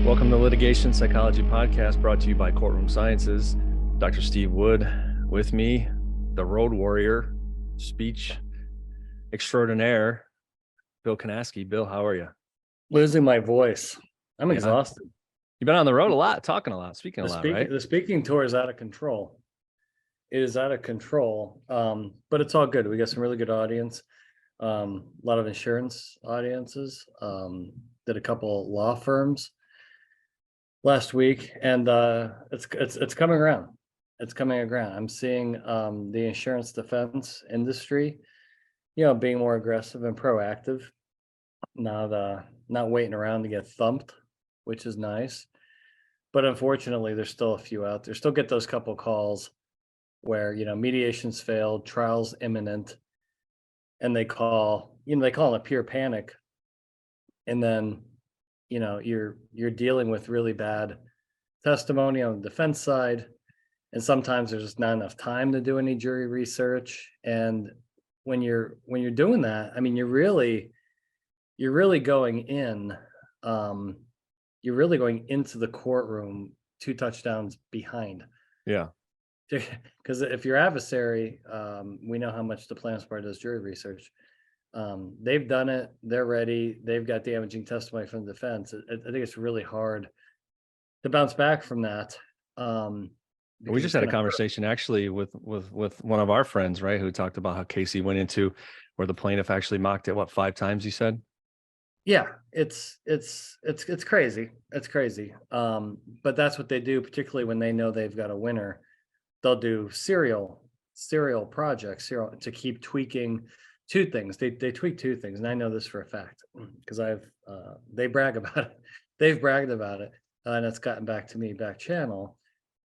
Welcome to Litigation Psychology Podcast, brought to you by Courtroom Sciences. Dr. Steve Wood with me, the road warrior, speech extraordinaire, Bill Kanasky. Bill, how are you? Losing my voice. I'm exhausted. You've been on the road a lot, talking a lot, speaking a lot, right? The speaking tour is out of control. It is out of control, but it's all good. We got some really good audience, a lot of insurance audiences, did a couple law firms last week, and it's coming around. It's coming around. I'm seeing the insurance defense industry, being more aggressive and proactive, not waiting around to get thumped, which is nice. But unfortunately, there's still a few out there. Still get those couple calls where mediation's failed, trial's imminent, and they call in a pure panic, and then you're dealing with really bad testimony on the defense side, and sometimes there's just not enough time to do any jury research. And when you're doing that, I mean, you're really going in. You're really going into the courtroom 2 touchdowns behind. Yeah. Because if your adversary, we know how much the plaintiff's bar does jury research. They've done it. They're ready. They've got damaging testimony from the defense. I think it's really hard to bounce back from that. We just had a conversation actually with one of our friends, right, who talked about how Casey went into where the plaintiff actually mocked it, 5 times, he said? Yeah, it's crazy. It's crazy. But that's what they do, particularly when they know they've got a winner. They'll do serial projects to keep tweaking 2 things. They tweak 2 things, and I know this for a fact because they brag about it. They've bragged about it, and it's gotten back to me back channel.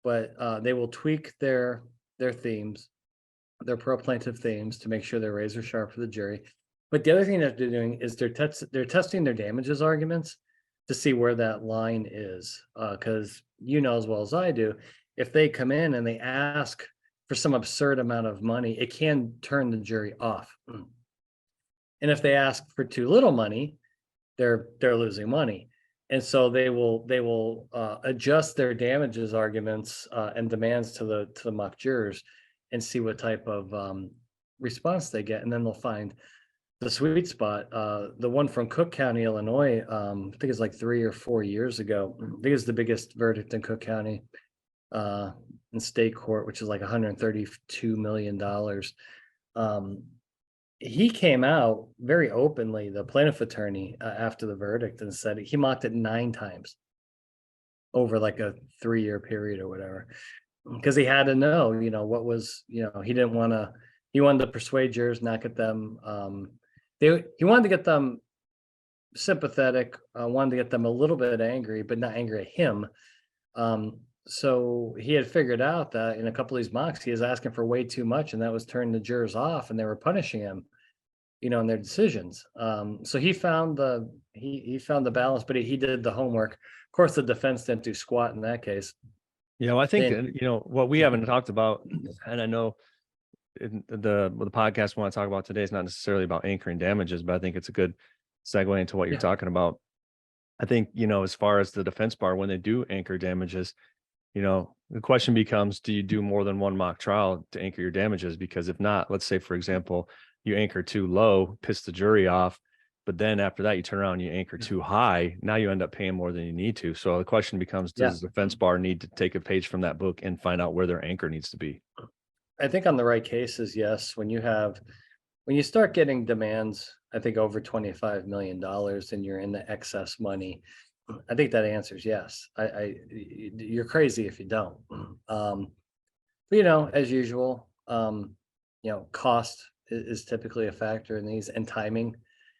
But they will tweak their themes, their pro plaintiff themes, to make sure they're razor sharp for the jury. But the other thing that they're doing is they're testing their damages arguments to see where that line is. Because as well as I do, if they come in and they ask for some absurd amount of money, it can turn the jury off. And if they ask for too little money, they're losing money. And so they will adjust their damages arguments and demands to the mock jurors and see what type of response they get, and then they'll find the sweet spot. The one from Cook County, Illinois, I think it's like 3 or 4 years ago. I think it's the biggest verdict in Cook County in state court, which is like $132 million. He came out very openly, the plaintiff attorney, after the verdict, and said he mocked it 9 times over like a 3-year period or whatever, because he had to know, what was, he wanted to persuade jurors, not get them, he wanted to get them sympathetic, wanted to get them a little bit angry, but not angry at him. So he had figured out that in a couple of these mocks, he was asking for way too much, and that was turning the jurors off, and they were punishing him, in their decisions. So he found he found the balance, but he did the homework. Of course, the defense didn't do squat in that case. Yeah, well, I think what we haven't talked about, and I know the podcast we want to talk about today is not necessarily about anchoring damages, but I think it's a good segue into what you're talking about. I think, as far as the defense bar, when they do anchor damages, the question becomes, do you do more than 1 mock trial to anchor your damages? Because if not, let's say, for example, you anchor too low, piss the jury off, but then after that, you turn around and you anchor too high. Now you end up paying more than you need to. So the question becomes, does the defense bar need to take a page from that book and find out where their anchor needs to be? I think on the right cases, yes. When you start getting demands, I think over $25 million, and you're in the excess money, I think that answers yes. You're crazy if you don't. But as usual, cost is typically a factor in these, and timing,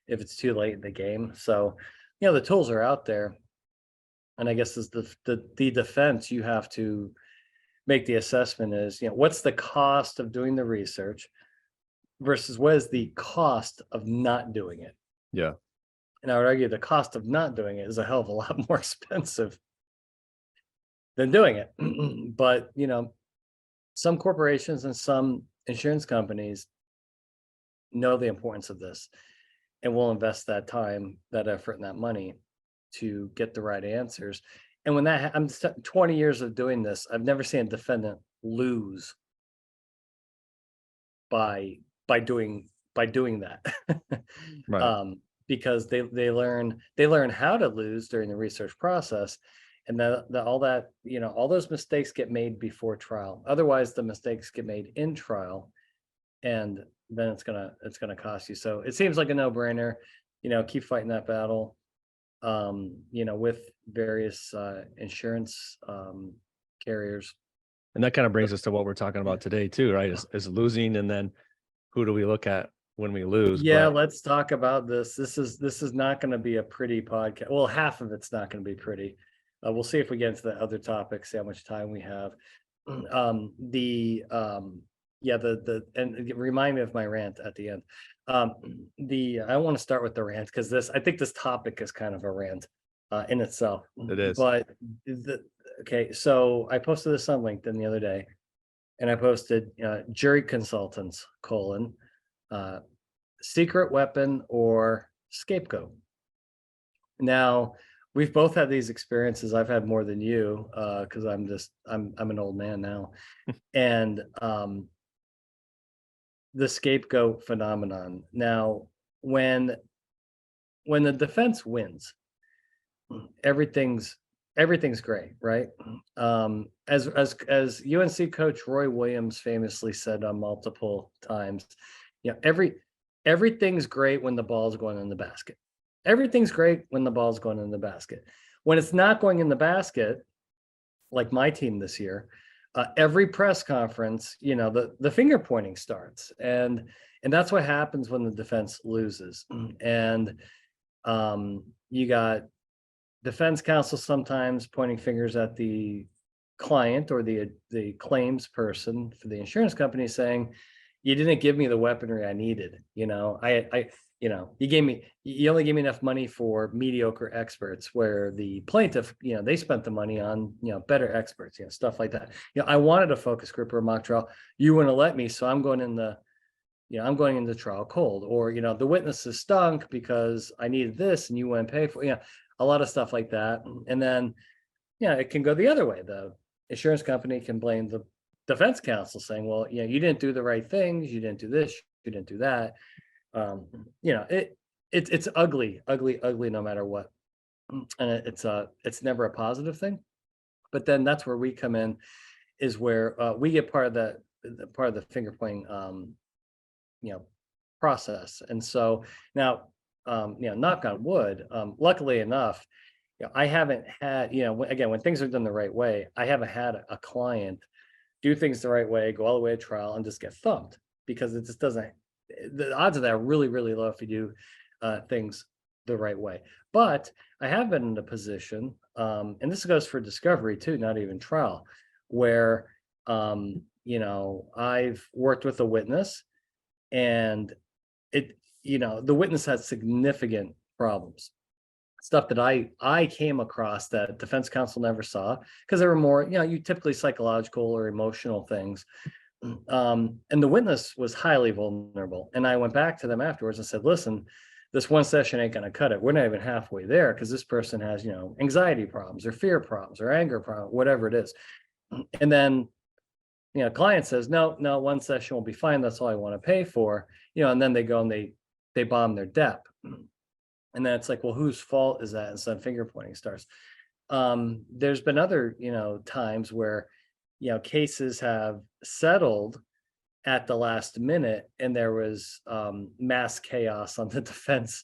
if it's too late in the game. So, the tools are out there, and I guess as the defense, you have to make the assessment is, what's the cost of doing the research versus what is the cost of not doing it? Yeah. And I would argue the cost of not doing it is a hell of a lot more expensive than doing it. But, some corporations and some insurance companies know the importance of this and will invest that time, that effort, and that money to get the right answers. And when I'm 20 years of doing this, I've never seen a defendant lose by doing that. Right. Because they learn how to lose during the research process, and all that, all those mistakes get made before trial. Otherwise, the mistakes get made in trial, and then it's gonna cost you. So it seems like a no-brainer. Keep fighting that battle. With various insurance carriers. And that kind of brings us to what we're talking about today too, right? Is losing, and then who do we look at when we lose? Yeah, let's talk about this. This is not going to be a pretty podcast. Well, half of it's not going to be pretty. We'll see if we get into the other topics, see how much time we have. And remind me of my rant at the end. I want to start with the rant because I think this topic is kind of a rant in itself. It is. But okay, so I posted this on LinkedIn the other day, and I posted jury consultants, secret weapon or scapegoat. Now, we've both had these experiences. I've had more than you because I'm an old man now. And the scapegoat phenomenon. Now, when the defense wins, everything's great, right? As UNC coach Roy Williams famously said multiple times, everything's great when the ball's going in the basket. Everything's great when the ball's going in the basket. When it's not going in the basket, like my team this year, every press conference, the finger pointing starts, and that's what happens when the defense loses. And you got defense counsel sometimes pointing fingers at the client or the claims person for the insurance company, saying, you didn't give me the weaponry I needed. You only gave me enough money for mediocre experts, where the plaintiff, they spent the money on, better experts, stuff like that. I wanted a focus group or a mock trial. You wouldn't let me. So I'm going into trial cold, or, the witnesses stunk because I needed this and you wouldn't pay for, a lot of stuff like that. And then, it can go the other way. The insurance company can blame the defense counsel, saying, well, you didn't do the right things. You didn't do this. You didn't do that. It's ugly no matter what. And it's never a positive thing. But then that's where we come in, is where we get part of the finger pointing, process. And so now, knock on wood, luckily enough, I haven't had, again, when things are done the right way, I haven't had a client do things the right way, go all the way to trial and just get thumped, because it just doesn't, the odds of that are really, really low if you do things the right way. But I have been in a position, and this goes for discovery too, not even trial, where, I've worked with a witness, and the witness had significant problems, stuff that I came across that defense counsel never saw, because there were more, you typically psychological or emotional things. And the witness was highly vulnerable. And I went back to them afterwards and said, listen, this one session ain't going to cut it. We're not even halfway there, because this person has, anxiety problems or fear problems or anger problems, whatever it is. And then, client says, no, one session will be fine. That's all I want to pay for, and then they go and they bomb their dep. And then it's like, well, whose fault is that? And some finger pointing starts. There's been other, times where, cases have settled at the last minute, and there was mass chaos on the defense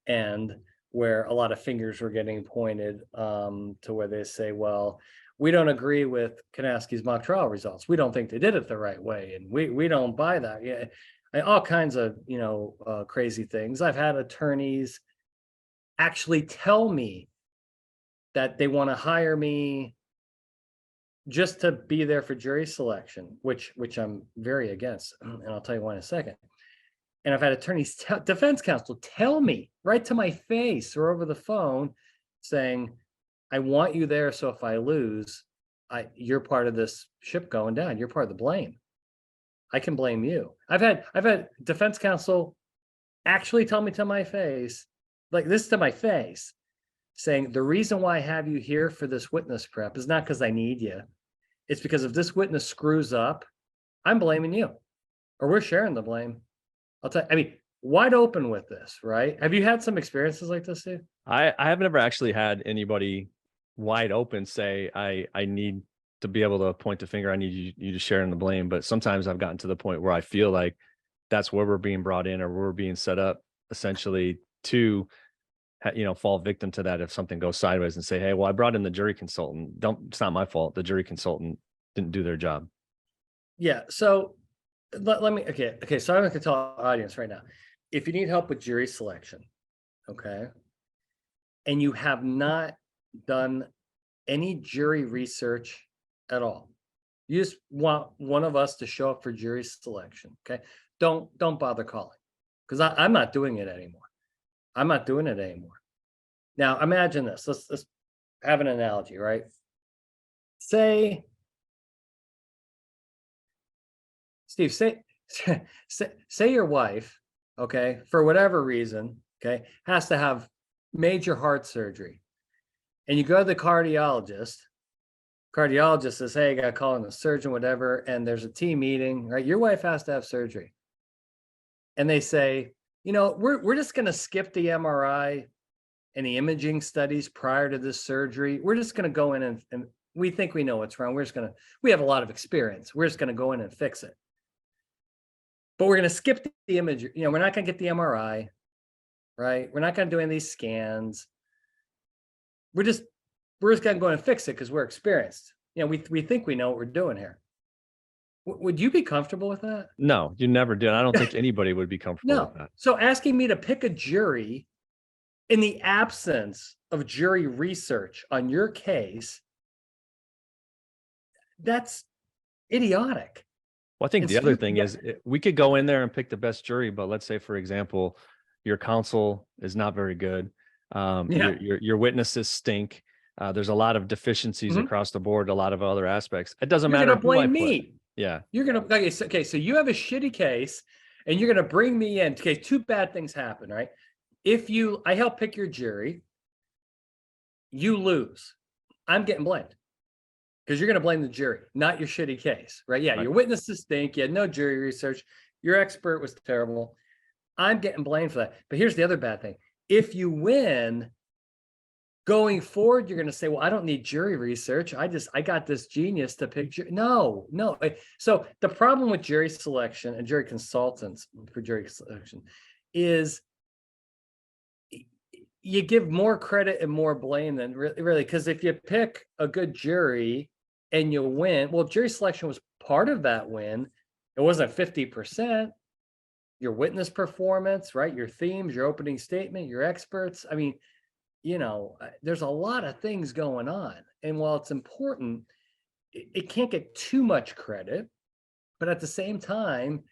end, where a lot of fingers were getting pointed, to where they say, well, we don't agree with Kanasky's mock trial results. We don't think they did it the right way, and we don't buy that. Yeah, all kinds of crazy things. I've had attorneys actually tell me that they want to hire me just to be there for jury selection, which I'm very against, and I'll tell you why in a second. And I've had attorneys, defense counsel, tell me right to my face or over the phone, saying, I want you there, so if I lose, you're part of this ship going down. You're part of the blame. I can blame you. I've had defense counsel actually tell me to my face, like this to my face, saying the reason why I have you here for this witness prep is not because I need you. It's because if this witness screws up, I'm blaming you, or we're sharing the blame. I mean, wide open with this, right? Have you had some experiences like this, Steve? I have never actually had anybody wide open say, I need to be able to point the finger. I need you to share in the blame. But sometimes I've gotten to the point where I feel like that's where we're being brought in, or we're being set up essentially to, fall victim to that if something goes sideways, and say, hey, well, I brought in the jury consultant. It's not my fault. The jury consultant didn't do their job. Yeah. So let me, okay. So I'm going to tell our audience right now, if you need help with jury selection, okay, and you have not done any jury research at all, you just want one of us to show up for jury selection, okay? Don't bother calling, because I'm not doing it anymore. I'm not doing it anymore. Now imagine this. Let's have an analogy, right? Say, Steve, say your wife, okay, for whatever reason, okay, has to have major heart surgery, and you go to the cardiologist. Cardiologist says, hey, I got to call in the surgeon, whatever, and there's a team meeting, right? Your wife has to have surgery. And they say, we're just going to skip the MRI and the imaging studies prior to this surgery. We're just going to go in and we think we know what's wrong. We have a lot of experience. We're just going to go in and fix it. But we're going to skip the image. We're not going to get the MRI, right? We're not going to do any of these scans. We're just going to go in and fix it because we're experienced. We think we know what we're doing here. Would you be comfortable with that? No, you never did. I don't think anybody would be comfortable with that. So asking me to pick a jury in the absence of jury research on your case, that's idiotic. Well, I think the other thing is we could go in there and pick the best jury, but let's say, for example, your counsel is not very good. Your witnesses stink. There's a lot of deficiencies across the board, a lot of other aspects. It doesn't matter. You're going to blame me. Yeah. You're going to, okay, so you have a shitty case and you're going to bring me in. Okay, two bad things happen, right? I help pick your jury, you lose. I'm getting blamed because you're going to blame the jury, not your shitty case, right? Yeah, right. Your witnesses stink. You had no jury research. Your expert was terrible. I'm getting blamed for that. But here's the other bad thing. If you win, going forward, you're going to say, well, I don't need jury research. I got this genius to pick jury. No. So the problem with jury selection and jury consultants for jury selection is you give more credit and more blame than really, because if you pick a good jury and you win, well, jury selection was part of that win. It wasn't 50%. Your witness performance, right? Your themes, your opening statement, your experts. I mean, there's a lot of things going on. And while it's important, it can't get too much credit. But at the same time,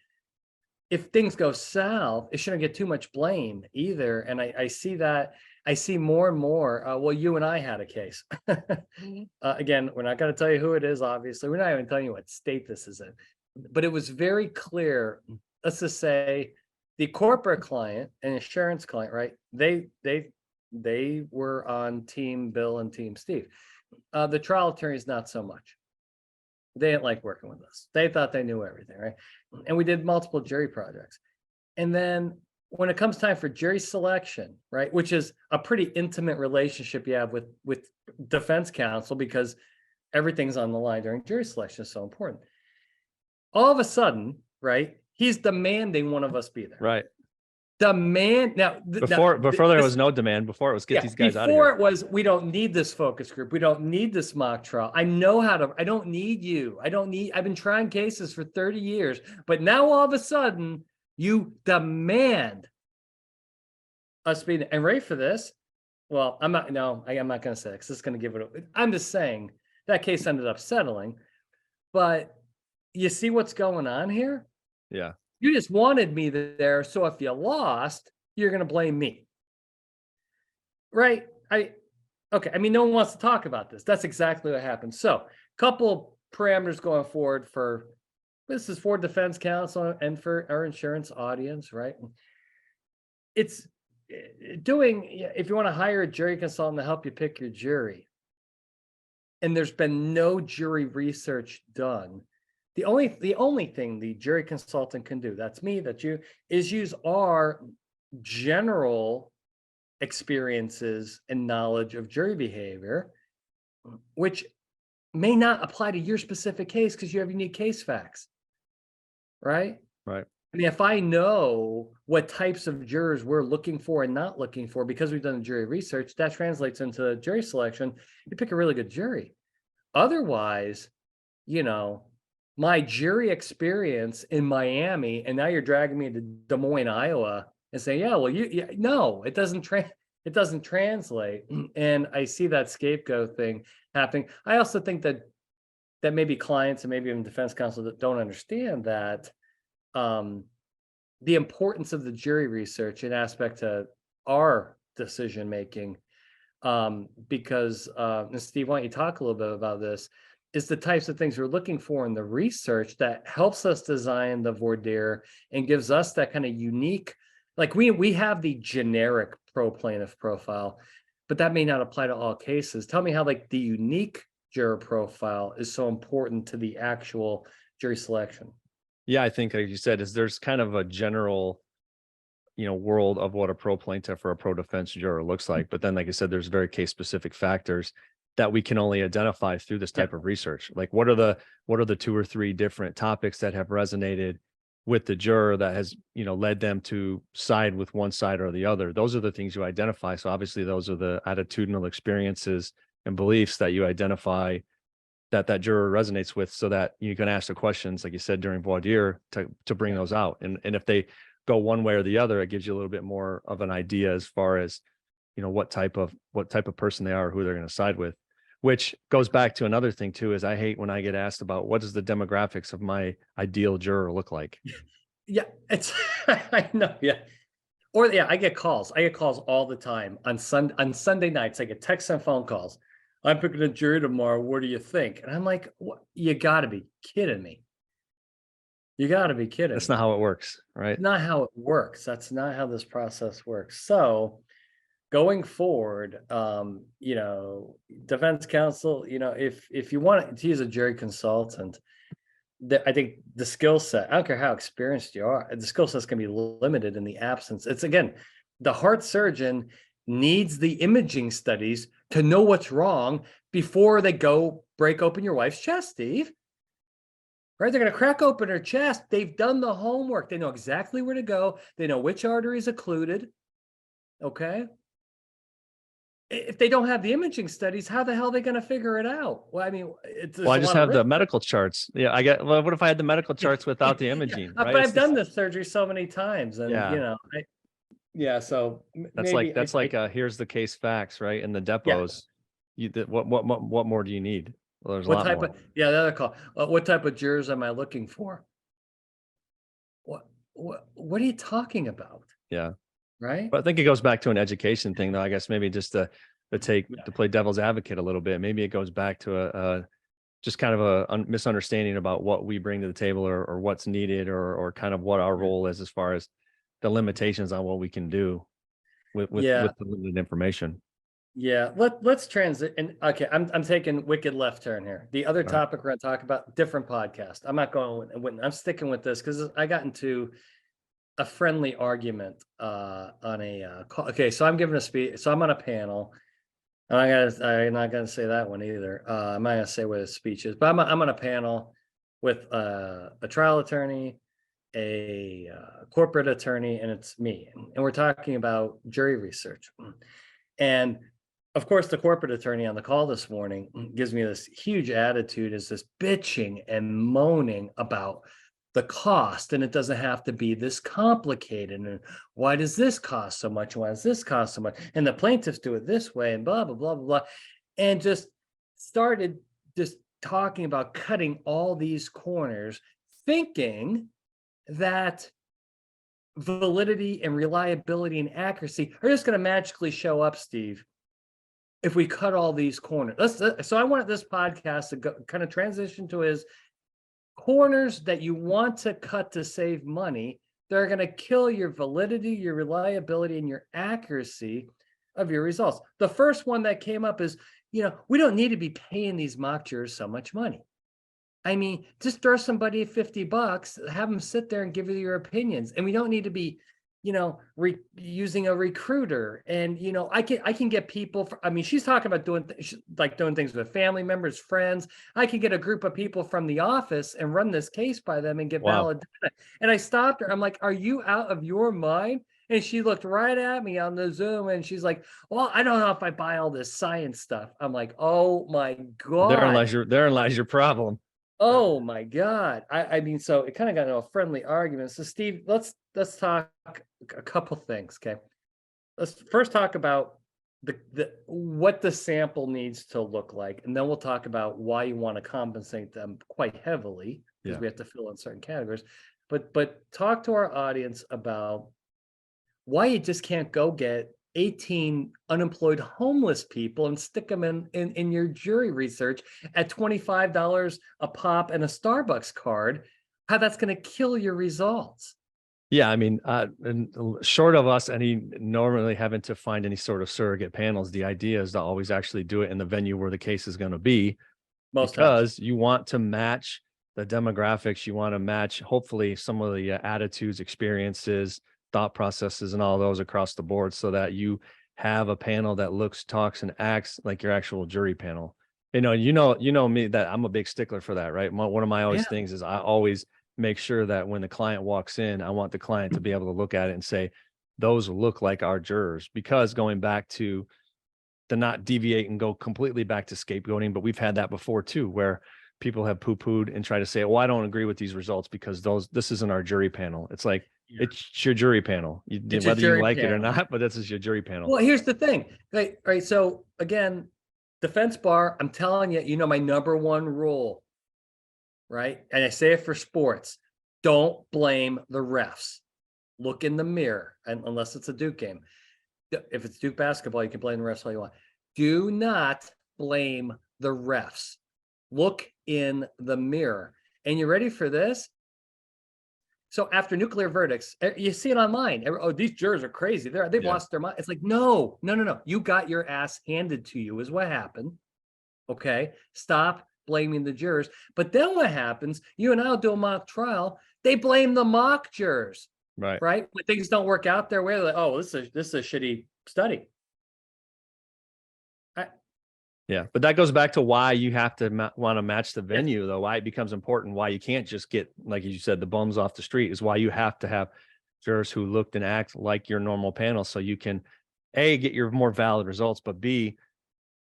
if things go south, it shouldn't get too much blame either. And I see that. I see more and more. Well, you and I had a case. Again, we're not going to tell you who it is, obviously. We're not even telling you what state this is in. But it was very clear. Let's just say the corporate client and insurance client, right? They were on Team Bill and Team Steve. The trial attorneys, not so much. They didn't like working with us. They thought they knew everything, right? And we did multiple jury projects. And then when it comes time for jury selection, right, which is a pretty intimate relationship you have with defense counsel because everything's on the line during jury selection is so important. All of a sudden, right, he's demanding one of us be there. Right. Demand now. Before there was no demand. Before it was get these guys out of here. Before it was, we don't need this focus group. We don't need this mock trial. I know how to. I don't need you. I've been trying cases for 30 years, but now all of a sudden you demand us be. And ready for this? Well, I'm not. No, I'm not going to say it because it's going to give it. I'm just saying that case ended up settling, but you see what's going on here? Yeah. You just wanted me there, so if you lost, you're going to blame me. Right? Okay. I mean, no one wants to talk about this. That's exactly what happened. So, couple parameters going forward this is for defense counsel and for our insurance audience, right? It's if you want to hire a jury consultant to help you pick your jury, and there's been no jury research done, the only thing the jury consultant can do, that's me, that's you, is use our general experiences and knowledge of jury behavior, which may not apply to your specific case because you have unique case facts, right? Right. I mean, if I know what types of jurors we're looking for and not looking for because we've done the jury research, that translates into jury selection. You pick a really good jury. Otherwise, my jury experience in Miami, and now you're dragging me to Des Moines, Iowa, and saying, yeah, well, no, it doesn't translate. And I see that scapegoat thing happening. I also think that maybe clients and maybe even defense counsel that don't understand that the importance of the jury research in aspect to our decision making, because and Steve, why don't you talk a little bit about this? Is the types of things we're looking for in the research that helps us design the voir dire and gives us that kind of unique, like we have the generic pro plaintiff profile, but that may not apply to all cases. Tell me how like the unique juror profile is so important to the actual jury selection. Yeah, I think like you said, there's kind of a general, world of what a pro plaintiff or a pro defense juror looks like. But then, like I said, there's very case specific factors that we can only identify through this type of research. Like what are the 2 or 3 different topics that have resonated with the juror that has, led them to side with one side or the other. Those are the things you identify. So obviously those are the attitudinal experiences and beliefs that you identify that juror resonates with, so that you can ask the questions, like you said, during voir dire to bring those out. And if they go one way or the other, it gives you a little bit more of an idea as far as, what type of person they are, or who they're going to side with, which goes back to another thing too, is I hate when I get asked about what does the demographics of my ideal juror look like? Yeah, it's, I know. Yeah. Or I get calls. I get calls all the time on Sunday nights. I get texts and phone calls. I'm picking a jury tomorrow. What do you think? And I'm like, what? You got to be kidding me. You got to be kidding That's me. not how it works, right? Not how it works. That's not how this process works. So going forward, defense counsel, if you want to use a jury consultant, I think the skill set, I don't care how experienced you are, the skill set's going to be limited in the absence. It's again, the heart surgeon needs the imaging studies to know what's wrong before they go break open your wife's chest, Steve. Right? They're going to crack open her chest. They've done the homework. They know exactly where to go. They know which arteries occluded. Okay. If they don't have the imaging studies, how the hell are they going to figure it out? Well, I mean, I just have the medical charts. Yeah, what if I had the medical charts without the imaging? Yeah, right? But I've done this surgery so many times, and so that's like here's the case facts, right? And the depots. What more do you need? Well, there's a lot more. The other call. What type of jurors am I looking for? What are you talking about? Yeah. Right. But I think it goes back to an education thing, though. I guess maybe just to play devil's advocate a little bit. Maybe it goes back to a just kind of a misunderstanding about what we bring to the table, or what's needed, or kind of what our role is as far as the limitations on what we can do with the limited information. Yeah, let's transit. And okay, I'm taking wicked left turn here. The other topic we're going to talk about, different podcast. I'm not going. I'm sticking with this because I got into a friendly argument on a call. Okay, so I'm giving a speech. So I'm on a panel. I'm not gonna say that one either. I'm not gonna say what his speech is, but I'm on a panel with a trial attorney, a corporate attorney, and it's me. And we're talking about jury research. And of course, the corporate attorney on the call this morning gives me this huge attitude, is this bitching and moaning about the cost, and it doesn't have to be this complicated, and why does this cost so much, why does this cost so much, and the plaintiffs do it this way, and blah blah blah blah blah, and just started just talking about cutting all these corners, thinking that validity and reliability and accuracy are just going to magically show up, Steve, if we cut all these corners. So I wanted this podcast to go, kind of transition to his corners that you want to cut to save money. that are going to kill your validity, your reliability, and your accuracy of your results. The first one that came up is, we don't need to be paying these mock jurors so much money. I mean, just throw somebody $50, have them sit there and give you your opinions. And we don't need to be, using a recruiter. And, I can get people, she's talking about doing things with family members, friends. I can get a group of people from the office and run this case by them and get valid data. And I stopped her. I'm like, are you out of your mind? And she looked right at me on the Zoom and she's like, well, I don't know if I buy all this science stuff. I'm like, oh my God. Therein lies your problem. Oh my God. So it kind of got into a friendly argument. So Steve, let's talk a couple things. Okay. Let's first talk about what the sample needs to look like. And then we'll talk about why you want to compensate them quite heavily, because we have to fill in certain categories. But talk to our audience about why you just can't go get 18 unemployed homeless people and stick them in your jury research at $25 a pop and a Starbucks card, how that's going to kill your results. Yeah, and short of us normally having to find any sort of surrogate panels, the idea is to always actually do it in the venue where the case is going to be, because you want to match the demographics, you want to match hopefully some of the attitudes, experiences, thought processes, and all those across the board, so that you have a panel that looks, talks, and acts like your actual jury panel. You know me, that I'm a big stickler for that, right? One of my things is I always make sure that when the client walks in, I want the client to be able to look at it and say, those look like our jurors. Because going back to not deviate and go completely back to scapegoating, but we've had that before too, where people have poo-pooed and try to say, well, I don't agree with these results because this isn't our jury panel. It's like, it's your jury panel, whether you like it or not, but this is your jury panel. Well, here's the thing, right? So again, defense bar, I'm telling you, my number one rule, right? And I say it for sports, don't blame the refs. Look in the mirror, unless it's a Duke game. If it's Duke basketball, you can blame the refs all you want. Do not blame the refs. Look in the mirror. And you ready for this? So after nuclear verdicts, you see it online. Oh, these jurors are crazy. They've lost their mind. It's like, no. You got your ass handed to you is what happened. Okay. Stop blaming the jurors. But then what happens? You and I'll do a mock trial. They blame the mock jurors. Right. When things don't work out their way, like, oh, this is a shitty study. Yeah, but that goes back to why you have to want to match the venue, though. Why it becomes important, why you can't just get, like you said, the bums off the street, is why you have to have jurors who looked and act like your normal panel, so you can A, get your more valid results, but B,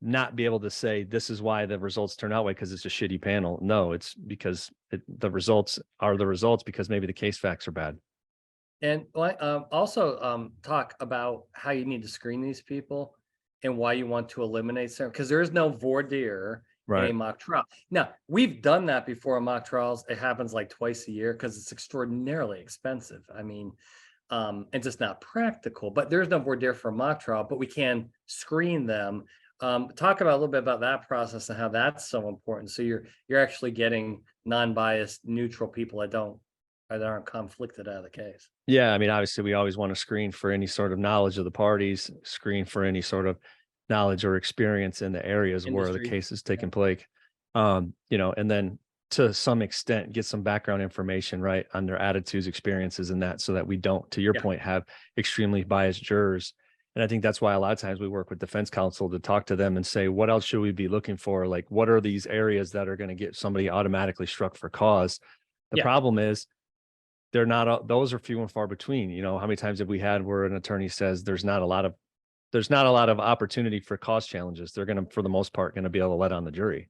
not be able to say this is why the results turn out way because it's a shitty panel. No, it's because the results are the results because maybe the case facts are bad. And also talk about how you need to screen these people and why you want to eliminate certain, because there is no voir dire in a mock trial. Now, we've done that before in mock trials. It happens like twice a year because it's extraordinarily expensive. And just not practical, but there's no voir dire for a mock trial, but we can screen them. Talk about a little bit about that process and how that's so important. So you're actually getting non-biased, neutral people that aren't conflicted out of the case. Yeah, obviously we always want to screen for any sort of knowledge of the parties, screen for any sort of knowledge or experience in the areas where the case is taking place. And then to some extent get some background information, right, on their attitudes, experiences, and that, so that we don't, to your point, have extremely biased jurors. And I think that's why a lot of times we work with defense counsel to talk to them and say, what else should we be looking for? Like, what are these areas that are going to get somebody automatically struck for cause? The problem is, they're not, those are few and far between. How many times have we had where an attorney says there's not a lot of opportunity for cause challenges? They're going to, for the most part, going to be able to let on the jury.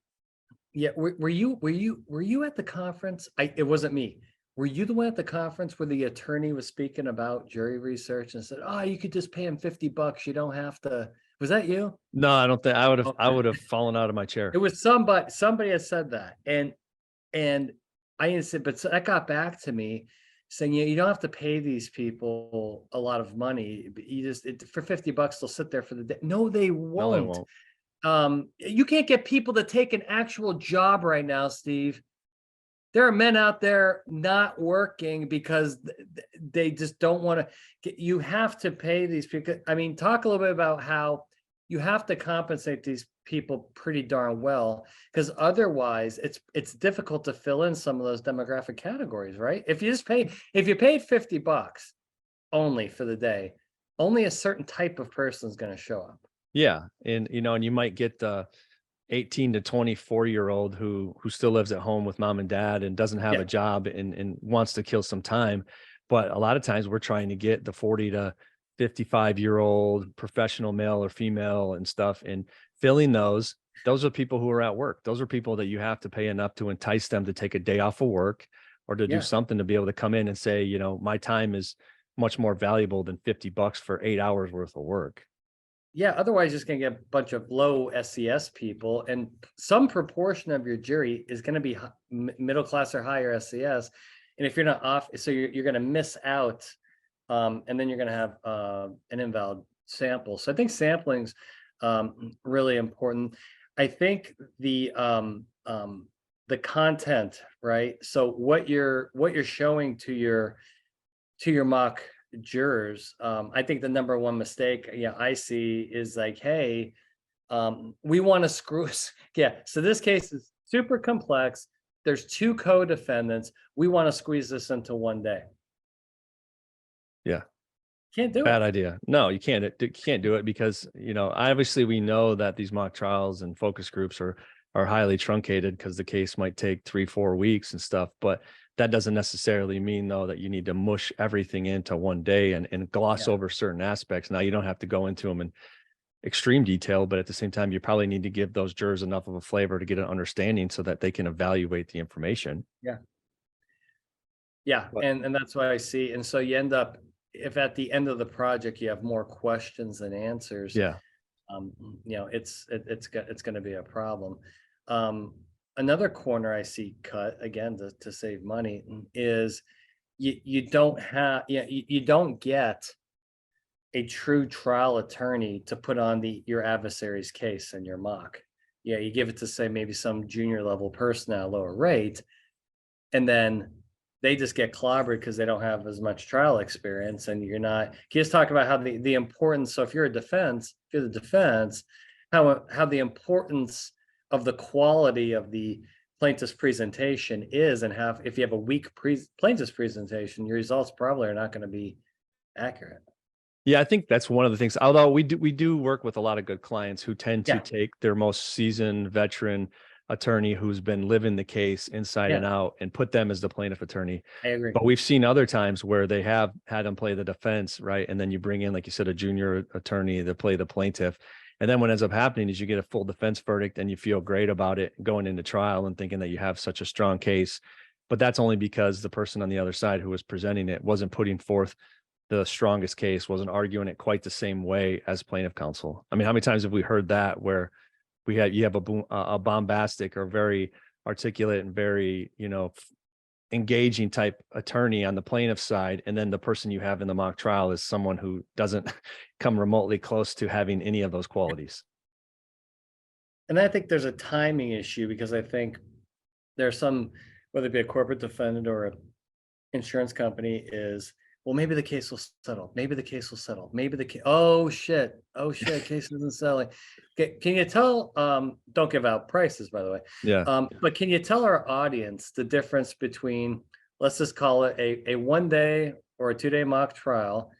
Yeah. Were you at the conference? It wasn't me. Were you the one at the conference where the attorney was speaking about jury research and said, oh, you could just pay him $50. You don't have to. Was that you? No, I don't think I would have. I would have fallen out of my chair. It was somebody had said that. And I said, but that got back to me, saying, you don't have to pay these people a lot of money. You just, for $50, they'll sit there for the day. No, they won't. You can't get people to take an actual job right now, Steve. there are men out there not working because they just don't want to. You have to pay these people. I mean, talk a little bit about how you have to compensate these people pretty darn well, because otherwise it's difficult to fill in some of those demographic categories, right? If you paid $50 only for the day, only a certain type of person is going to show up. Yeah. And, and you might get the 18 to 24-year-old who still lives at home with mom and dad and doesn't have Yeah. a job and wants to kill some time. But a lot of times we're trying to get the 40 to 55-year-old professional male or female and stuff, and filling those are people who are at work. Those are people that you have to pay enough to entice them to take a day off of work or to do Yeah. something to be able to come in and say, my time is much more valuable than $50 for 8 hours worth of work. Yeah, otherwise you're just going to get a bunch of low SES people, and some proportion of your jury is going to be middle class or higher SES. And if you're not off, so you're going to miss out, and then you're going to have an invalid sample. So I think sampling's really important. I think the content, right? So what you're showing to your mock jurors, I think the number one mistake I see is like, hey, we want to screw so this case is super complex, there's 2 co-defendants, we want to squeeze this into one day. Yeah. Can't do Bad it. idea. No, you can't do it because, obviously we know that these mock trials and focus groups are highly truncated because the case might take 3-4 weeks and stuff, but that doesn't necessarily mean though that you need to mush everything into one day and gloss over certain aspects. Now you don't have to go into them in extreme detail, but at the same time, you probably need to give those jurors enough of a flavor to get an understanding so that they can evaluate the information. Yeah, But and that's what I see. And so you end up, if at the end of the project you have more questions than answers, yeah, it's going to be a problem. Another corner I see cut again to save money is you don't have you don't get a true trial attorney to put on your adversary's case in your mock. Yeah, you give it to, say, maybe some junior level person at a lower rate, and then they just get clobbered because they don't have as much trial experience, and you're not. Can you just talk about how the importance? So if you're the defense, how the importance of the quality of the plaintiff's presentation is, and if you have a weak plaintiff's presentation, your results probably are not going to be accurate. yeah, I think that's one of the things. Although we do work with a lot of good clients who tend to take their most seasoned veteran attorney who's been living the case inside and out and put them as the plaintiff attorney. I agree. But we've seen other times where they have had them play the defense, right? And then you bring in, like you said, a junior attorney to play the plaintiff. And then what ends up happening is you get a full defense verdict and you feel great about it going into trial and thinking that you have such a strong case. But that's only because the person on the other side who was presenting it wasn't putting forth the strongest case, wasn't arguing it quite the same way as plaintiff counsel. I mean, how many times have we heard that where you have a bombastic or very articulate and very, engaging type attorney on the plaintiff side, and then the person you have in the mock trial is someone who doesn't come remotely close to having any of those qualities. And I think there's a timing issue, because I think there's some, whether it be a corporate defendant or an insurance company, is, well, maybe the case will settle. Maybe the case will settle. Maybe oh shit, case isn't selling. Can you tell, don't give out prices, by the way. Yeah. But can you tell our audience the difference between, let's just call it a 1 day or a 2 day mock trial,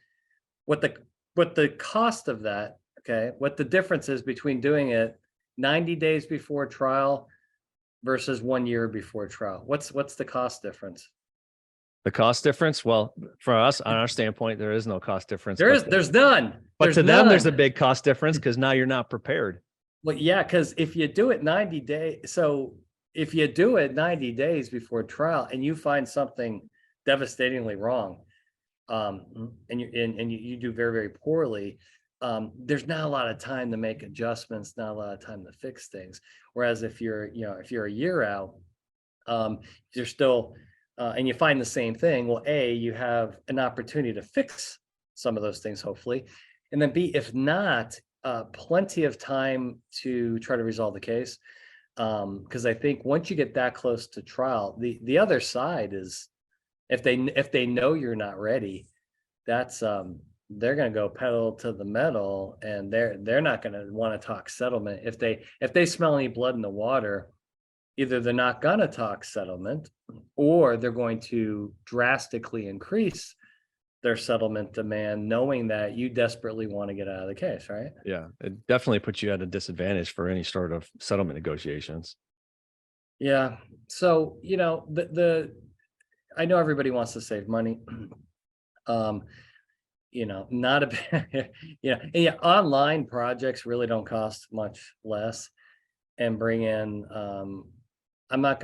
what the cost of that, okay, what the difference is between doing it 90 days before trial versus 1 year before trial? What's the cost difference? The cost difference? Well, for us, on our standpoint, there is no cost difference. There's none. But to them, there's a big cost difference because now you're not prepared. Well, yeah, because if you do it 90 days, so if you do it 90 days before trial and you find something devastatingly wrong, and you do very, very poorly, there's not a lot of time to make adjustments, not a lot of time to fix things. Whereas if you're a year out, you're still, and you find the same thing, well, A, you have an opportunity to fix some of those things, hopefully. And then B, if not, plenty of time to try to resolve the case. Because I think once you get that close to trial, the other side is, if they know you're not ready, that's they're going to go pedal to the metal, and they're not going to want to talk settlement. If they smell any blood in the water, either they're not going to talk settlement, or they're going to drastically increase their settlement demand, knowing that you desperately want to get out of the case, right? Yeah, it definitely puts you at a disadvantage for any sort of settlement negotiations. Yeah. So, the I know everybody wants to save money. Um, not a bad, yeah, online projects really don't cost much less, and bring in, I'm not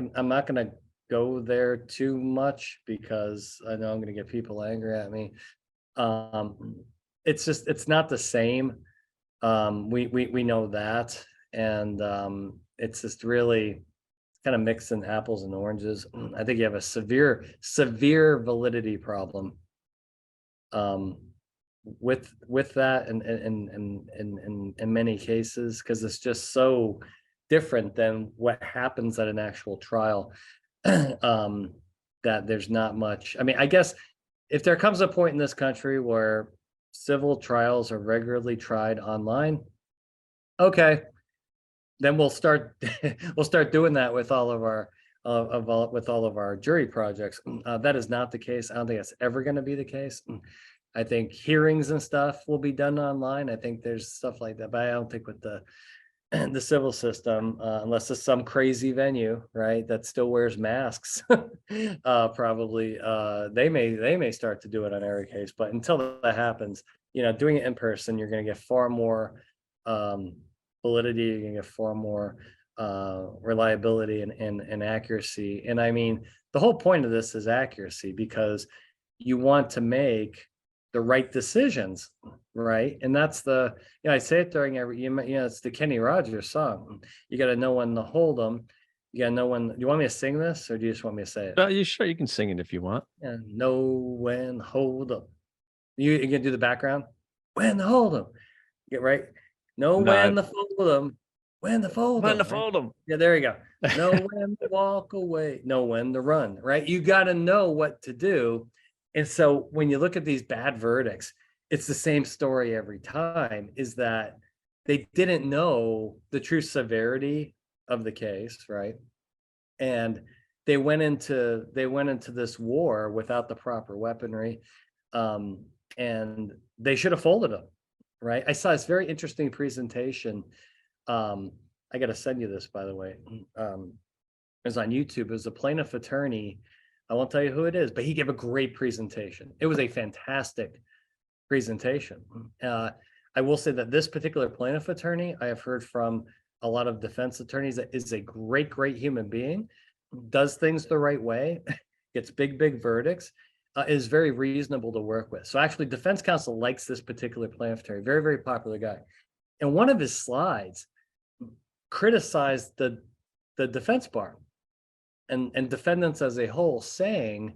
gonna go there too much because I know I'm gonna get people angry at me. Um, it's not the same. We know that, and it's just really kind of mixing apples and oranges. I think you have a severe validity problem, um, with that, in many cases, because it's just so different than what happens at an actual trial. um, that there's not much. I mean, I guess if there comes a point in this country where civil trials are regularly tried online, okay, then we'll start we'll start doing that with all of our with all of our jury projects. That is not the case. I don't think that's ever going to be the case. I think hearings and stuff will be done online. I think there's stuff like that, but I don't think with the civil system, unless it's some crazy venue, right, that still wears masks, probably they may start to do it on every case. But until that happens, doing it in person, you're going to get far more um, validity. You're going to get far more reliability and accuracy. And I mean, the whole point of this is accuracy, because you want to make the right decisions, right? And that's I say it during every, it's the Kenny Rogers song. You got to know when to hold them. You got to know when. Do you want me to sing this, or do you just want me to say it? You sure you can sing it if you want. Yeah, know when hold them. You can do the background. When to hold them. Get right. Know No, when to fold them. When to fold when to them. Right? fold them. Yeah, there you go. Know when to walk away. Know when to run. Right. You got to know what to do. And so when you look at these bad verdicts, it's the same story every time, is that they didn't know the true severity of the case, right? And they went into this war without the proper weaponry, um, and they should have folded them, right? I saw this very interesting presentation. I got to send you this, by the way. It was on YouTube. It was a plaintiff attorney. I won't tell you who it is, but he gave a great presentation. It was a fantastic presentation. I will say that this particular plaintiff attorney, I have heard from a lot of defense attorneys, that is a great human being, does things the right way, gets big verdicts, is very reasonable to work with. So actually, defense counsel likes this particular plaintiff attorney, very popular guy. And one of his slides criticized the defense bar and defendants as a whole, saying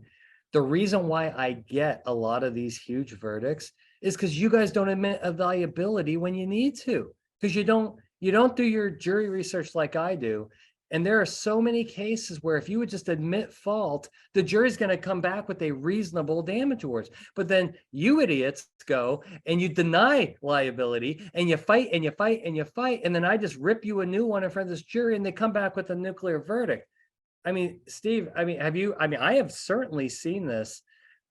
the reason why I get a lot of these huge verdicts is because you guys don't admit a liability when you need to, because you don't do your jury research like I do. And there are so many cases where if you would just admit fault, the jury's going to come back with a reasonable damage awards. But then you idiots go and you deny liability, and you fight and you fight and you fight. And then I just rip you a new one in front of this jury, and they come back with a nuclear verdict. I mean, Steve, I have certainly seen this,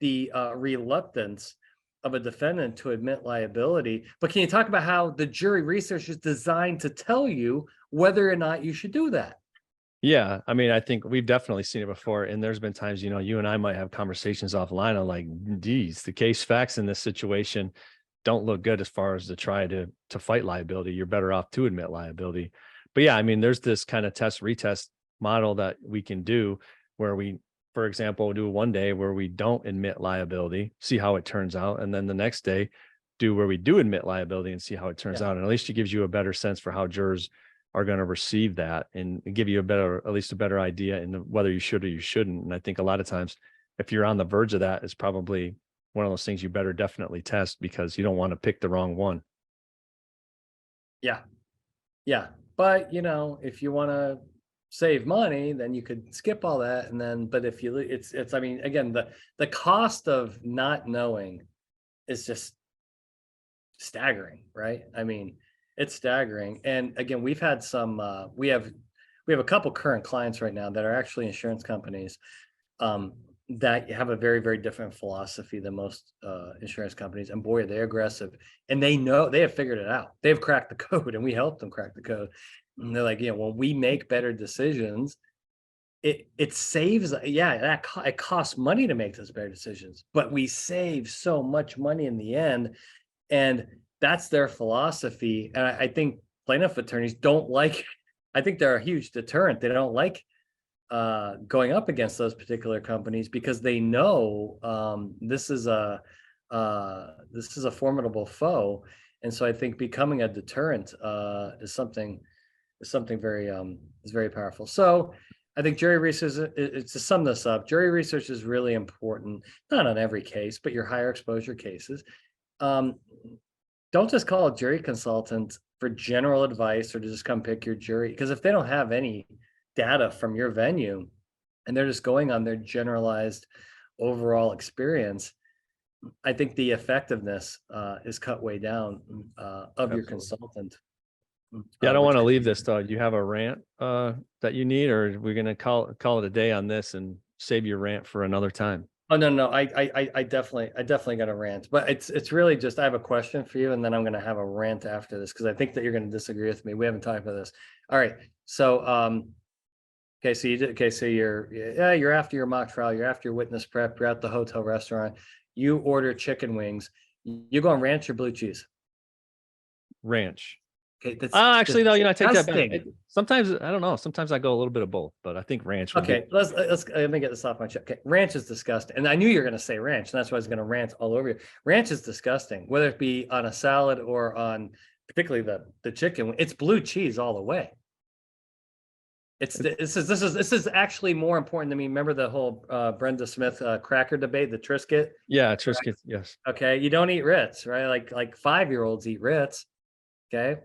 the reluctance of a defendant to admit liability. But can you talk about how the jury research is designed to tell you whether or not you should do that? Yeah, I mean, I think we've definitely seen it before, and there's been times, you and I might have conversations offline on like, geez, the case facts in this situation don't look good as far as to try to fight liability. You're better off to admit liability. But yeah, I mean, there's this kind of test retest model that we can do where we, for example, do one day where we don't admit liability, see how it turns out, and then the next day do where we do admit liability and see how it turns out. And at least it gives you a better sense for how jurors are going to receive that, and give you at least a better idea in whether you should or you shouldn't. And I think a lot of times, if you're on the verge of that, it's probably one of those things you better definitely test, because you don't want to pick the wrong one. Yeah. But if you want to save money, then you could skip all that. And then, but if you, I mean, again, the cost of not knowing is just staggering, right? I mean, it's staggering. And again, we've had some, we have a couple current clients right now that are actually insurance companies, that have a very, very different philosophy than most insurance companies. And boy, are they aggressive, and they know, they have figured it out. They've cracked the code, and we helped them crack the code. And they're like, when we make better decisions, it saves, it costs money to make those better decisions, but we save so much money in the end. And that's their philosophy. And I think plaintiff attorneys don't like, I think they're a huge deterrent. They don't like going up against those particular companies, because they know this is a formidable foe. And so I think becoming a deterrent is something very is very powerful. So I think jury research, to sum this up, jury research is really important, not on every case, but your higher exposure cases. Don't just call a jury consultant for general advice or to just come pick your jury, because if they don't have any data from your venue and they're just going on their generalized overall experience, I think the effectiveness is cut way down of your consultant. Yeah, I don't want to leave this though. Do you have a rant that you need, or are we going to call it a day on this and save your rant for another time? Oh, no. I definitely got a rant, but it's really just, I have a question for you, and then I'm going to have a rant after this, because I think that you're going to disagree with me. We haven't talked about this. All right. So, okay. So you're after your mock trial, you're after your witness prep, you're at the hotel restaurant, you order chicken wings, you go on ranch or blue cheese? Ranch. Okay. That's actually, no, I take that back. disgusting. Sometimes, I don't know. Sometimes I go a little bit of both, but I think ranch would Okay, be. let me get this off my chest. Okay, ranch is disgusting, and I knew you were going to say ranch, and that's why I was going to rant all over you. Ranch is disgusting, whether it be on a salad or on particularly the chicken. It's blue cheese all the way. This is actually more important to me. Remember the whole Brenda Smith cracker debate, the Triscuit? Yeah, Triscuit. Yes. Okay, you don't eat Ritz, right? Like 5-year-olds eat Ritz. Okay,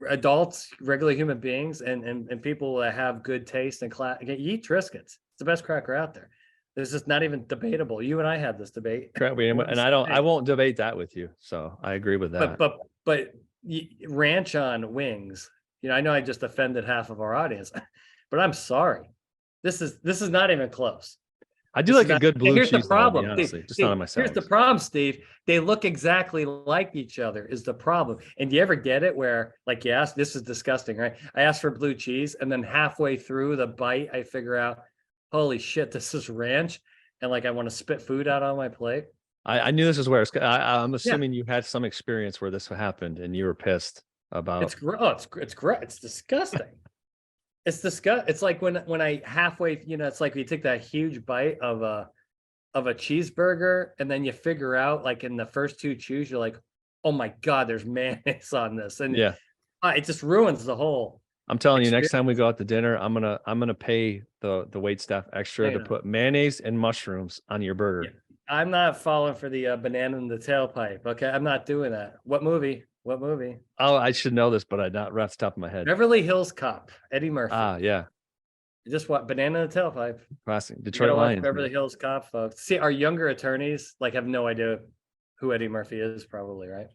adults, regular human beings, and people that have good taste and class, you eat Triscuits. It's the best cracker out there. This is not even debatable. You and I had this debate, And I won't debate that with you. So I agree with that. but ranch on wings. I know I just offended half of our audience, but I'm sorry. This is not even close. I do like a good blue cheese. Here's the problem. Honestly, just not on my Here's the problem, Steve. They look exactly like each other is the problem. And do you ever get it where, like, you ask, this is disgusting, right? I asked for blue cheese, and then halfway through the bite, I figure out, holy shit, this is ranch. And like, I want to spit food out on my plate. I knew this is where I'm assuming you had some experience where this happened and you were pissed about. It's gross. It's disgusting. It's like when I halfway, it's like you take that huge bite of a cheeseburger, and then you figure out, like, in the first 2 chews, you're like, oh my God, there's mayonnaise on this. And yeah, it just ruins the whole. I'm telling you, next time we go out to dinner, I'm gonna pay the wait staff extra to put mayonnaise and mushrooms on your burger. Yeah. I'm not falling for the banana in the tailpipe. Okay, I'm not doing that. What movie? Oh, I should know this, but I not right off the top of my head. Beverly Hills Cop, Eddie Murphy. Yeah. Just what? Banana in the tailpipe. Classic. Detroit Lions. Beverly Hills Cop, folks. See, our younger attorneys have no idea who Eddie Murphy is, probably, right?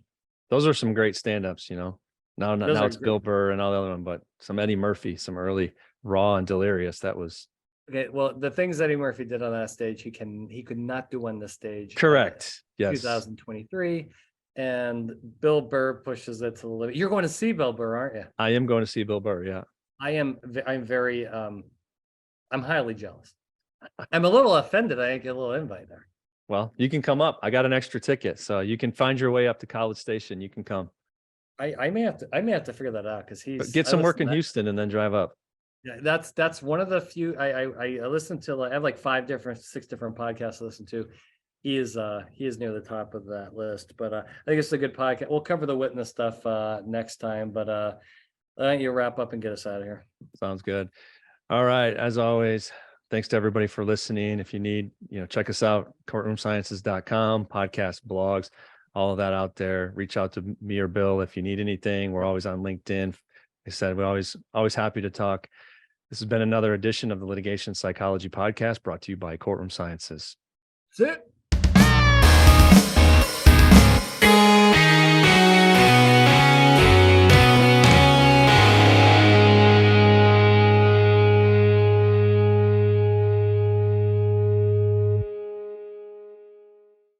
Those are some great stand-ups, Now it's Bill Burr and all the other one, but some Eddie Murphy, some early Raw and Delirious. That was okay. Well, the things Eddie Murphy did on that stage, he could not do on this stage. Correct. Yes. 2023. And Bill Burr pushes it to the limit. You're going to see Bill Burr, aren't you? I am going to see Bill Burr. Yeah. I'm very I'm highly jealous. I'm a little offended I didn't get a little invite there. Well, you can come up. I got an extra ticket, so you can find your way up to College Station. You can come. I may have to figure that out, because get some work in Houston and then drive up. Yeah, that's one of the few I listen to. I have like 6 different podcasts to listen to. He is near the top of that list, but I think it's a good podcast. We'll cover the witness stuff next time, but I think you wrap up and get us out of here. Sounds good. All right. As always, thanks to everybody for listening. If you need, check us out, courtroomsciences.com, podcast, blogs, all of that out there. Reach out to me or Bill if you need anything. We're always on LinkedIn. Like I said, we're always happy to talk. This has been another edition of the Litigation Psychology Podcast brought to you by Courtroom Sciences. That's it.